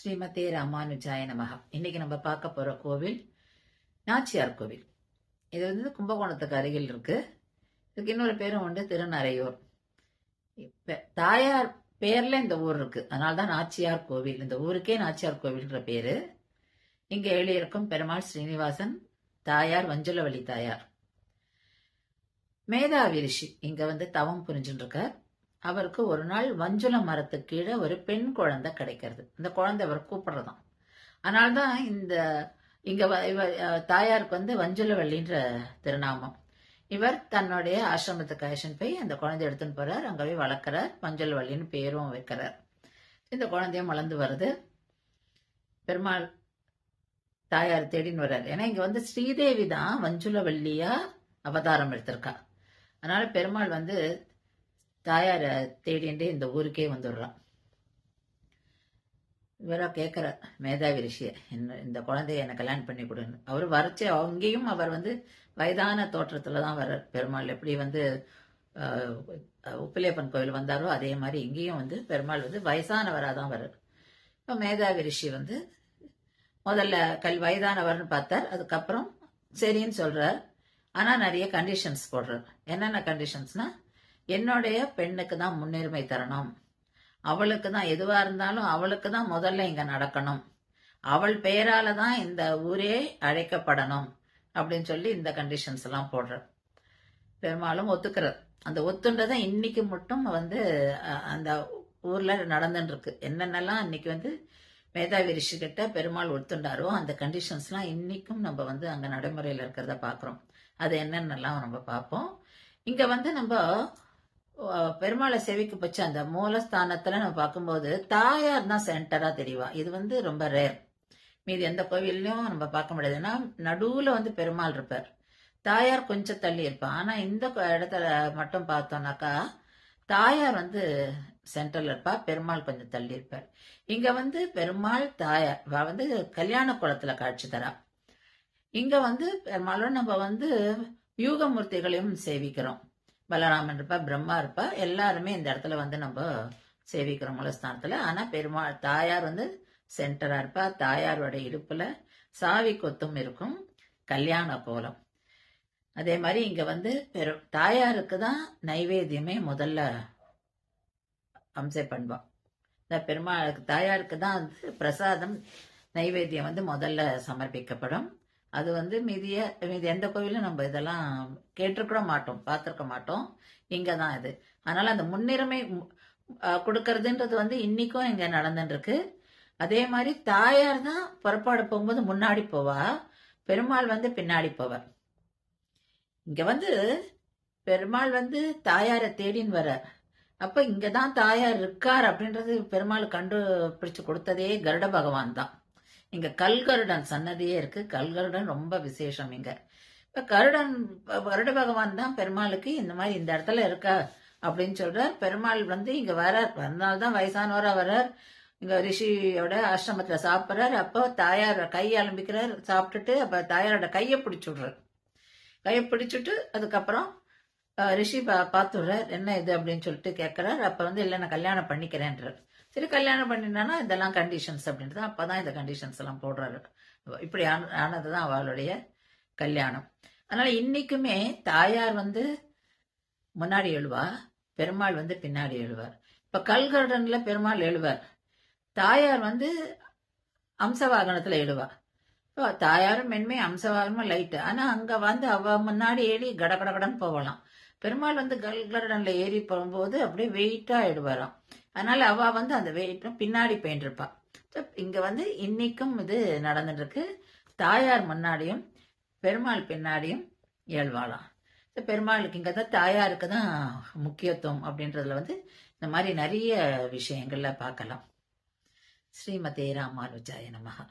ஸ்ரீமதே ராமானுஜாய நமஹா. இன்னைக்கு நம்ம பார்க்க போற கோவில் நாச்சியார் கோவில். இது வந்து கும்பகோணத்துக்கு அருகில் இருக்கு. இதுக்கு இன்னொரு பேரும் உண்டு, திருநறையூர். தாயார் பேர்ல இந்த ஊர் இருக்கு, அதனால்தான் நாச்சியார் கோவில். இந்த ஊருக்கே நாச்சியார் கோவில்ன்ற பேரு. இங்க எழுதியிருக்கும் பெருமாள் ஸ்ரீனிவாசன், தாயார் வஞ்சுலவள்ளி தாயார். மேதாவி ரிஷி இங்க வந்து தவம் புரிஞ்சுட்டு இருக்கார். அவருக்கு ஒரு நாள் வஞ்சுல மரத்துக்கு கீழே ஒரு பெண் குழந்தை கிடைக்கிறது. இந்த குழந்தை அவர் கூப்பிடுறதாம். அதனால்தான் இந்த இங்க தாயாருக்கு வந்து வஞ்சுலவள்ளின்ற திருநாமம். இவர் தன்னுடைய ஆசிரமத்துக்கு அழைச்சிட்டு போய் அந்த குழந்தை எடுத்துன்னு போறார். அங்கவே வளர்க்கிறார். வஞ்சுலவள்ளின்னு பேரும் வைக்கிறார். இந்த குழந்தையும் வளர்ந்து வருது. பெருமாள் தாயார் தேடின்னு வர்றார். ஏன்னா இங்க வந்து ஸ்ரீதேவி தான் வஞ்சுலவள்ளியா அவதாரம் எடுத்திருக்கா. அதனால பெருமாள் வந்து தாயார தேடிண்டு இந்த ஊருக்கே வந்துடுறான். இவரா கேட்கிற மேதாவி ரிஷிய, இந்த குழந்தைய எனக்கு கல்யாணம் பண்ணி கொடுன்னு. அவரு வரைச்சு அங்கேயும் அவர் வந்து வயதான தோற்றத்துலதான் வர்றார். பெருமாள் எப்படி வந்து உப்பிலியப்பன் கோவில் வந்தாரோ அதே மாதிரி இங்கேயும் வந்து பெருமாள் வந்து வயசானவராதான் வர்றார். இப்ப மேதாவி ரிஷி வந்து முதல்ல வயதானவர்னு பார்த்தார். அதுக்கப்புறம் சரின்னு சொல்றார். ஆனா நிறைய கண்டிஷன்ஸ் போடுறார். என்னென்ன கண்டிஷன்ஸ்னா, என்னுடைய பெண்ணுக்கு தான் முன்னுரிமை தரணும், அவளுக்கு தான் எதுவா இருந்தாலும் அவளுக்கு தான் முதல்ல இங்க நடக்கணும், அவள் பெயரால தான் இந்த ஊரே அழைக்கப்படணும் அப்படின்னு சொல்லி இந்த கண்டிஷன்ஸ் எல்லாம் போடுற. பெரும்பாலும் ஒத்துக்கிறார். அந்த ஒத்துன்றதை இன்னைக்கு மட்டும் வந்து அந்த ஊர்ல நடந்துட்டு இருக்கு. என்னென்னலாம் இன்னைக்கு வந்து மேதாவி ரிஷி கிட்ட பெருமாள் ஒத்துண்டாரோ அந்த கண்டிஷன்ஸ் எல்லாம் இன்னைக்கும் நம்ம வந்து அங்க நடைமுறையில இருக்கிறத பாக்குறோம். அது என்னென்னலாம் நம்ம பார்ப்போம். இங்க வந்து நம்ம பெருமாளை சேவிக்கு போச்சு அந்த மூலஸ்தானத்துல நம்ம பார்க்கும்போது தாயார் தான் சென்டரா தெரியவா. இது வந்து ரொம்ப ரேர். மீது எந்த கோவில்லையும் நம்ம பார்க்க முடியாது. ஏன்னா நடுவுல வந்து பெருமாள் இருப்பார், தாயார் கொஞ்சம் தள்ளி இருப்பார். ஆனா இந்த இடத்துல மட்டும் பார்த்தோம்னாக்கா தாயார் வந்து சென்டர்ல இருப்பா, பெருமாள் கொஞ்சம் தள்ளி இருப்பார். இங்க வந்து பெருமாள் தாயார் வந்து கல்யாண குளத்துல காட்சி தரா. இங்க வந்து பெருமாளோட நம்ம வந்து யூகமூர்த்திகளையும் சேவிக்கிறோம். பலராமன் இருப்பா, பிரம்மா இருப்பா, எல்லாருமே இந்த இடத்துல வந்து நம்ம சேவிக்கிறோம் மூலஸ்தானத்துல. ஆனா பெருமாள் தாயார் வந்து சென்டரா இருப்பா. தாயாரோட இடுப்புல சாவி கொத்தும் இருக்கும், கல்யாண கோலம். அதே மாதிரி இங்க வந்து தாயாருக்கு தான் நைவேத்தியமே முதல்ல அம்சை பண்ணுவான். பெருமாளுக்கு தாயாருக்கு தான் வந்து பிரசாதம் நைவேத்தியம் வந்து முதல்ல சமர்ப்பிக்கப்படும். அது வந்து மீதி எந்த கோவிலும் நம்ம இதெல்லாம் கேட்டிருக்க மாட்டோம், பார்த்திருக்க மாட்டோம். இங்கதான் இது. அதனால அந்த முன்னுரிமை கொடுக்கறதுன்றது வந்து இன்னைக்கும் இங்க நடந்துட்டு இருக்கு. அதே மாதிரி தாயார் தான் புறப்பாடு போகும்போது முன்னாடி போவா, பெருமாள் வந்து பின்னாடி போவார். இங்க வந்து பெருமாள் வந்து தாயாரை தேடின்னு வர. அப்ப இங்கதான் தாயார் இருக்கார் அப்படின்றது பெருமாள் கண்டுபிடிச்சு கொடுத்ததே கருட பகவான் தான். இங்க கல்கருடன் சன்னதியே இருக்கு. கல்கருடன் ரொம்ப விசேஷம் இங்க. இப்ப கருட பகவான் தான் பெருமாளுக்கு இந்த மாதிரி இந்த இடத்துல இருக்கா அப்படின்னு சொல்றார். பெருமாள் வந்து இங்க வரனால்தான் வயசானவரா வர்றார். இங்க ரிஷியோட ஆசிரமத்துல சாப்பிட்றார். அப்போ தாயார் கை அலம்பிக்கிறார். சாப்பிட்டுட்டு அப்ப தாயாரோட கையை பிடிச்சு விடுறார். கையை பிடிச்சிட்டு அதுக்கப்புறம் ரிஷி பார்த்துடுறார். என்ன இது அப்படின்னு சொல்லிட்டு கேட்கிறார். அப்ப வந்து இல்ல நான் கல்யாணம் பண்ணிக்கிறேன்றார். சரி கல்யாணம் பண்ணினானா இதெல்லாம் கண்டிஷன்ஸ் அப்படின்றது. அப்பதான் இந்த கண்டிஷன்ஸ் எல்லாம் போடுறாரு. இப்படி ஆனதுதான் அவளுடைய கல்யாணம். அதனால இன்னைக்குமே தாயார் வந்து முன்னாடி எழுவா, பெருமாள் வந்து பின்னாடி எழுவார். இப்ப கல்கருடன்ல பெருமாள் எழுவார், தாயார் வந்து அம்சவாகனத்துல எழுவா. தாயாரும் மென்மை, அம்சவாகனமும் லைட். ஆனா அங்க வந்து அவ முன்னாடி ஏறி கடகடகடன் போகலாம். பெருமாள் வந்து கல்கருடன்ல ஏறி போகும்போது அப்படியே வெயிட்டா எழுவாராம். அதனால அவ வந்து அந்த வெயிட்டும் பின்னாடி போயிட்டு. இங்க வந்து இன்னைக்கும் இது நடந்துட்டு இருக்கு. தாயார் முன்னாடியும் பெருமாள் பின்னாடியும் ஏழ்வாளாம். பெருமாளுக்கு இங்கதான் தாயாருக்கு தான் முக்கியத்துவம் அப்படின்றதுல வந்து இந்த மாதிரி நிறைய விஷயங்கள்ல பார்க்கலாம். ஸ்ரீமதே ராமானுஜாய நமஹா.